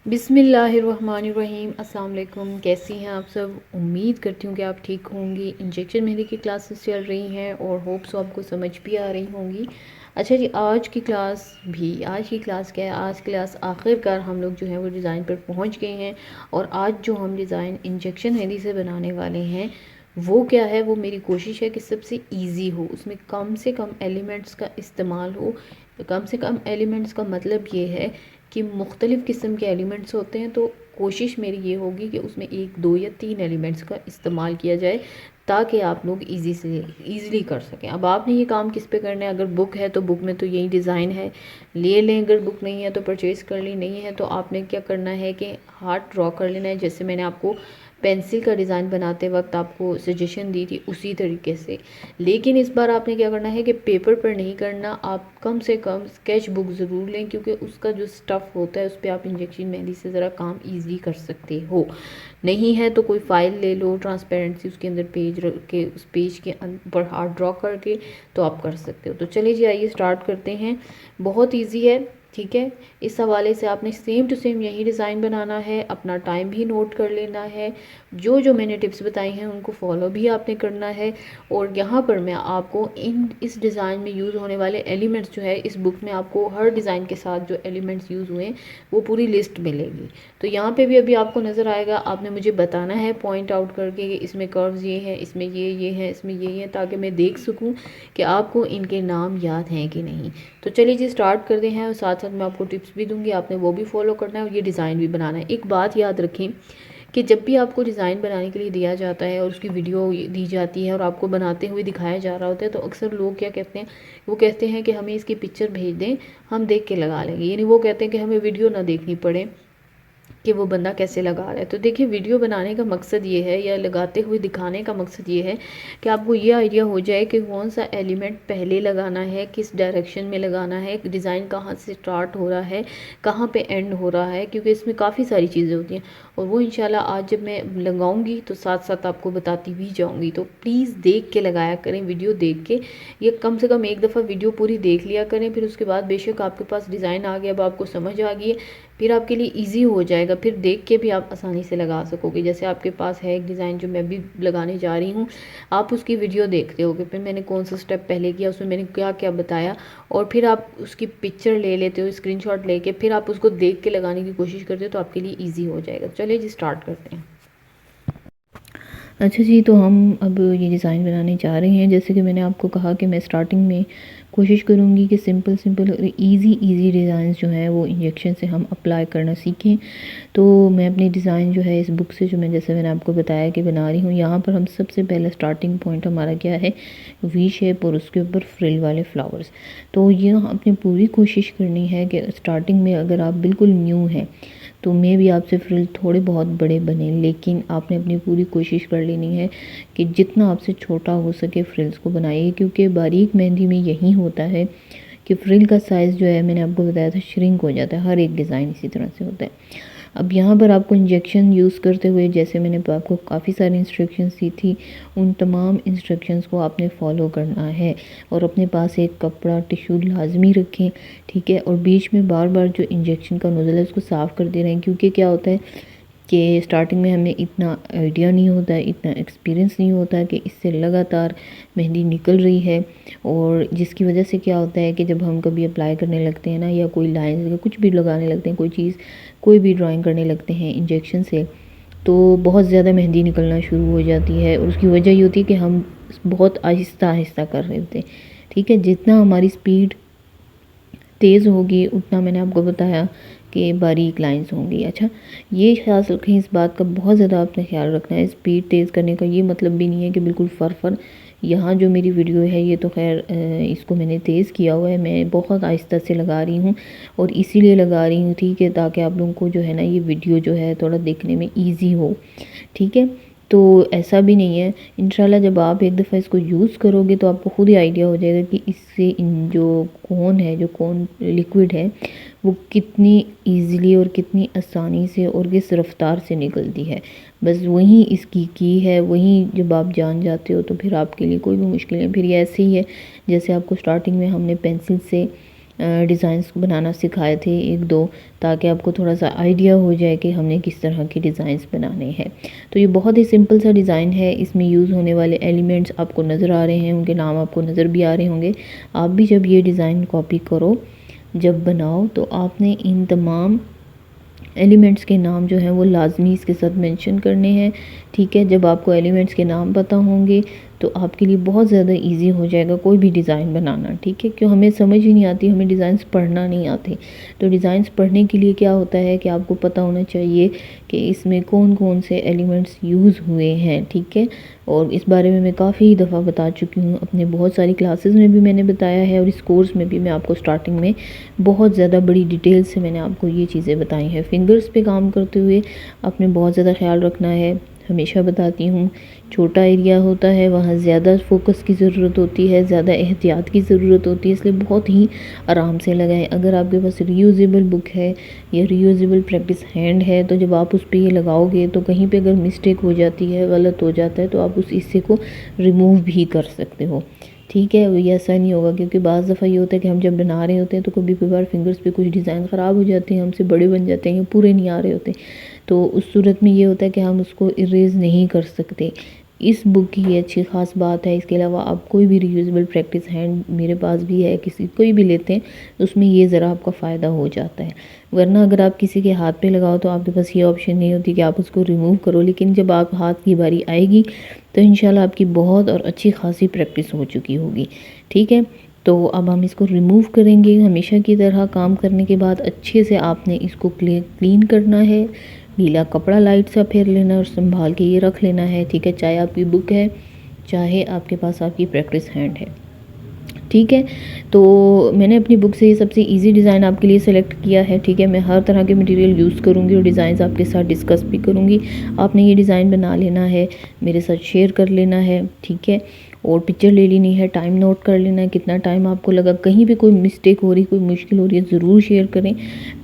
बिस्मिल्लाहिर्रहमानिर्रहीम। अस्सलाम वालेकुम। कैसी हैं आप सब? उम्मीद करती हूँ कि आप ठीक होंगी। इंजेक्शन मेहंदी की क्लासेस चल रही हैं और होप सो आपको समझ भी आ रही होंगी। अच्छा जी, आज की क्लास क्या है? आज क्लास आखिरकार हम लोग जो है वो डिज़ाइन पर पहुँच गए हैं। और आज जो हम डिज़ाइन इंजेक्शन मेहंदी से बनाने वाले हैं वो क्या है, वो मेरी कोशिश है कि सबसे ईजी हो, उसमें कम से कम एलिमेंट्स का इस्तेमाल हो। कम से कम एलिमेंट्स का मतलब ये है कि मुख्तलिफ़ किस्म के एलिमेंट्स होते हैं, तो कोशिश मेरी ये होगी कि उसमें 1, 2 या 3 एलिमेंट्स का इस्तेमाल किया जाए ताकि आप लोग ईज़िली कर सकें। अब आपने ये काम किस पे करना है? अगर बुक है तो बुक में तो यही डिज़ाइन है, ले लें। अगर बुक नहीं है तो परचेज़ कर ली। नहीं है तो आपने क्या करना है कि हार्ट ड्रॉ कर लेना है, जैसे मैंने आपको पेंसिल का डिज़ाइन बनाते वक्त आपको सजेशन दी थी उसी तरीके से। लेकिन इस बार आपने क्या करना है कि पेपर पर नहीं करना, आप कम से कम स्केच बुक ज़रूर लें, क्योंकि उसका जो स्टफ़ होता है उस पर आप इंजेक्शन मेहंदी से ज़रा काम ईजी कर सकते हो। नहीं है तो कोई फ़ाइल ले लो ट्रांसपेरेंसी, उसके अंदर पेज रख के उस पेज के ऊपर हार्ट ड्रॉ करके तो आप कर सकते हो। तो चलिए जी, आइए स्टार्ट करते हैं। बहुत ईजी है, ठीक है। इस हवाले से आपने सेम टू सेम यही डिज़ाइन बनाना है, अपना टाइम भी नोट कर लेना है, जो जो मैंने टिप्स बताई हैं उनको फॉलो भी आपने करना है। और यहाँ पर मैं आपको इस डिज़ाइन में यूज़ होने वाले एलिमेंट्स जो है, इस बुक में आपको हर डिज़ाइन के साथ जो एलिमेंट्स यूज़ हुए हैं वो पूरी लिस्ट मिलेगी। तो यहाँ पे भी अभी आपको नज़र आएगा, आपने मुझे बताना है पॉइंट आउट करके कि इसमें कर्व्स ये हैं, इसमें ये हैं, इसमें ये हैं, ताकि मैं देख सकूँ कि आपको इनके नाम याद हैं कि नहीं। तो चलिए जी, स्टार्ट करते हैं। और साथ साथ मैं आपको टिप्स भी दूंगी, आपने वो भी फॉलो करना है और ये डिज़ाइन भी बनाना है। एक बात याद रखें कि जब भी आपको डिज़ाइन बनाने के लिए दिया जाता है और उसकी वीडियो दी जाती है और आपको बनाते हुए दिखाया जा रहा होता है, तो अक्सर लोग क्या कहते हैं, वो कहते हैं कि हमें इसकी पिक्चर भेज दें, हम देख के लगा लेंगे। यानी वो कहते हैं कि हमें वीडियो ना देखनी पड़े कि वो बंदा कैसे लगा रहा है। तो देखिए, वीडियो बनाने का मकसद ये है, या लगाते हुए दिखाने का मकसद ये है कि आपको ये आइडिया हो जाए कि कौन सा एलिमेंट पहले लगाना है, किस डायरेक्शन में लगाना है, डिज़ाइन कहाँ से स्टार्ट हो रहा है, कहाँ पे एंड हो रहा है, क्योंकि इसमें काफ़ी सारी चीज़ें होती हैं। और वो इंशाल्लाह आज जब मैं लगाऊंगी तो साथ साथ आपको बताती भी जाऊंगी। तो प्लीज़ देख के लगाया करें, वीडियो देख के। ये कम से कम एक दफ़ा वीडियो पूरी देख लिया करें, फिर उसके बाद बेशक आपके पास डिज़ाइन आ गया, अब आपको समझ आ गई है, फिर आपके लिए इजी हो जाएगा, फिर देख के भी आप आसानी से लगा सकोगे। जैसे आपके पास है एक डिज़ाइन जो मैं भी लगाने जा रही हूँ, आप उसकी वीडियो देखते होगे, फिर मैंने कौन सा स्टेप पहले किया, उसमें मैंने क्या क्या बताया, और फिर आप उसकी पिक्चर ले लेते हो, स्क्रीनशॉट लेके, फिर आप उसको देख के लगाने की कोशिश करते हो, तो आपके लिए ईजी हो जाएगा। चलिए जी, स्टार्ट करते हैं। अच्छा जी, तो हम अब ये डिज़ाइन बनाने जा रहे हैं। जैसे कि मैंने आपको कहा कि मैं स्टार्टिंग में कोशिश करूँगी कि सिंपल और इजी डिज़ाइंस जो हैं वो इंजेक्शन से हम अप्लाई करना सीखें। तो मैं अपनी डिज़ाइन जो है इस बुक से, जो जैसे मैंने आपको बताया कि बना रही हूँ, यहाँ पर हम सबसे पहले स्टार्टिंग पॉइंट हमारा क्या है, वी शेप और उसके ऊपर फ्रिल वाले फ्लावर्स। तो ये अपनी पूरी कोशिश करनी है कि स्टार्टिंग में अगर आप बिल्कुल न्यू हैं तो मैं भी आपसे फ्रिल थोड़े बहुत बड़े बने, लेकिन आपने अपनी पूरी कोशिश कर लेनी है कि जितना आपसे छोटा हो सके फ्रिल्स को बनाइए, क्योंकि बारीक मेहंदी में यही होता है कि फ्रिल का साइज़ जो है, मैंने आपको बताया था, श्रिंक हो जाता है। हर एक डिज़ाइन इसी तरह से होता है। अब यहाँ पर आपको इंजेक्शन यूज़ करते हुए, जैसे मैंने आपको काफ़ी सारी इंस्ट्रक्शंस दी थी, उन तमाम इंस्ट्रक्शंस को आपने फॉलो करना है। और अपने पास एक कपड़ा, टिश्यू लाजमी रखें, ठीक है। और बीच में बार बार जो इंजेक्शन का नोज़ल है उसको साफ़ करते रहें, क्योंकि क्या होता है कि स्टार्टिंग में हमें इतना आइडिया नहीं होता है, इतना एक्सपीरियंस नहीं होता कि इससे लगातार मेहंदी निकल रही है। और जिसकी वजह से क्या होता है कि जब हम कभी अप्लाई करने लगते हैं ना, या कोई लाइन या कुछ भी लगाने लगते हैं, कोई चीज़, कोई भी ड्राइंग करने लगते हैं इंजेक्शन से, तो बहुत ज़्यादा मेहंदी निकलना शुरू हो जाती है। और उसकी वजह ये होती है कि हम बहुत आहिस्ता आहिस्ता कर रहे होते हैं, ठीक है। जितना हमारी स्पीड तेज़ होगी उतना, मैंने आपको बताया कि बारीक लाइंस होंगी। अच्छा, ये ख्याल रखें, इस बात का बहुत ज़्यादा आपने ख्याल रखना है। स्पीड तेज़ करने का ये मतलब भी नहीं है कि बिल्कुल फर यहाँ जो मेरी वीडियो है ये तो खैर इसको मैंने तेज़ किया हुआ है, मैं बहुत आहिस्ता से लगा रही हूँ, और इसीलिए लगा रही हूँ, ठीक है, ताकि आप लोगों को जो है ना ये वीडियो जो है थोड़ा देखने में ईजी हो, ठीक है। तो ऐसा भी नहीं है, इंशाल्लाह जब आप एक दफ़ा इसको यूज़ करोगे तो आपको खुद ही आइडिया हो जाएगा कि इससे जो कोन लिक्विड है वो कितनी इजीली और कितनी आसानी से और किस रफ्तार से निकलती है। बस वही इसकी की है, वही जब आप जान जाते हो तो फिर आपके लिए कोई भी मुश्किल नहीं। फिर ये ऐसे ही है जैसे आपको स्टार्टिंग में हमने पेंसिल से डिज़ाइंस बनाना सिखाए थे एक दो, ताकि आपको थोड़ा सा आइडिया हो जाए कि हमने किस तरह के डिज़ाइंस बनाने हैं। तो ये बहुत ही सिंपल सा डिज़ाइन है। इसमें यूज़ होने वाले एलिमेंट्स आपको नज़र आ रहे हैं, उनके नाम आपको नज़र भी आ रहे होंगे। आप भी जब ये डिज़ाइन कॉपी करो, जब बनाओ, तो आपने इन तमाम एलिमेंट्स के नाम जो हैं वो लाजमी इसके साथ मेंशन करने हैं। ठीक है, जब आपको एलिमेंट्स के नाम पता होंगे तो आपके लिए बहुत ज़्यादा इजी हो जाएगा कोई भी डिज़ाइन बनाना। ठीक है, क्यों हमें समझ ही नहीं आती, हमें डिज़ाइंस पढ़ना नहीं आते। तो डिज़ाइंस पढ़ने के लिए क्या होता है कि आपको पता होना चाहिए कि इसमें कौन कौन से एलिमेंट्स यूज़ हुए हैं। ठीक है, और इस बारे में मैं काफ़ी दफ़ा बता चुकी हूँ, अपने बहुत सारी क्लासेस में भी मैंने बताया है, और इस कोर्स में भी मैं आपको स्टार्टिंग में बहुत ज़्यादा बड़ी डिटेल से मैंने आपको ये चीज़ें बताई हैं। फिंगर्स पे काम करते हुए आपने बहुत ज़्यादा ख्याल रखना है। हमेशा बताती हूँ, छोटा एरिया होता है वहाँ ज़्यादा फोकस की ज़रूरत होती है, ज़्यादा एहतियात की ज़रूरत होती है, इसलिए बहुत ही आराम से लगाएं। अगर आपके पास रीयूजेबल बुक है या रीयूजेबल प्रैक्टिस हैंड है, तो जब आप उस पर ये लगाओगे तो कहीं पे अगर मिस्टेक हो जाती है, गलत हो जाता है, तो आप उस हिस्से को रिमूव भी कर सकते हो। ठीक है, ये ऐसा नहीं होगा, क्योंकि बाज़ दफ़ा ये होता है कि हम जब बना रहे होते हैं तो कभी कभार फिंगर्स पे कुछ डिज़ाइन ख़राब हो जाते हैं, हमसे बड़े बन जाते हैं या पूरे नहीं आ रहे होते, तो उस सूरत में ये होता है कि हम उसको इरेज़ नहीं कर सकते। इस बुक की ये अच्छी ख़ास बात है। इसके अलावा आप कोई भी रीयूजेबल प्रैक्टिस हैंड, मेरे पास भी है, किसी कोई भी लेते हैं तो उसमें ये ज़रा आपका फ़ायदा हो जाता है। वरना अगर आप किसी के हाथ पे लगाओ तो आपके पास ये ऑप्शन नहीं होती कि आप उसको रिमूव करो, लेकिन जब आप हाथ की बारी आएगी तो इंशाल्लाह आपकी बहुत और अच्छी खासी प्रैक्टिस हो चुकी होगी। ठीक है, तो अब हम इसको रिमूव करेंगे। हमेशा की तरह काम करने के बाद अच्छे से आपने इसको क्लीन करना है। गीला कपड़ा लाइट सा फेर लेना और संभाल के ये रख लेना है। ठीक है, चाहे आपकी बुक है, चाहे आपके पास आपकी प्रैक्टिस हैंड है। ठीक है, तो मैंने अपनी बुक से ये सबसे इजी डिज़ाइन आपके लिए सेलेक्ट किया है। ठीक है, मैं हर तरह के मटेरियल यूज़ करूँगी और डिज़ाइन आपके साथ डिस्कस भी करूँगी। आपने ये डिज़ाइन बना लेना है, मेरे साथ शेयर कर लेना है। ठीक है, और पिक्चर ले लेनी है, टाइम नोट कर लेना है कितना टाइम आपको लगा। कहीं भी कोई मिस्टेक हो रही, कोई मुश्किल हो रही है, ज़रूर शेयर करें।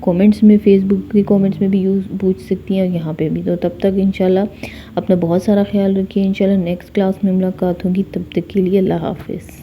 कमेंट्स में, फेसबुक के कमेंट्स में भी यूज़ पूछ सकती हैं, और यहाँ पे भी। तो तब तक इंशाल्लाह अपना बहुत सारा ख्याल रखिए। इंशाल्लाह नेक्स्ट क्लास में मुलाकात होगी, तब तक के लिए अल्लाह हाफ़िज़।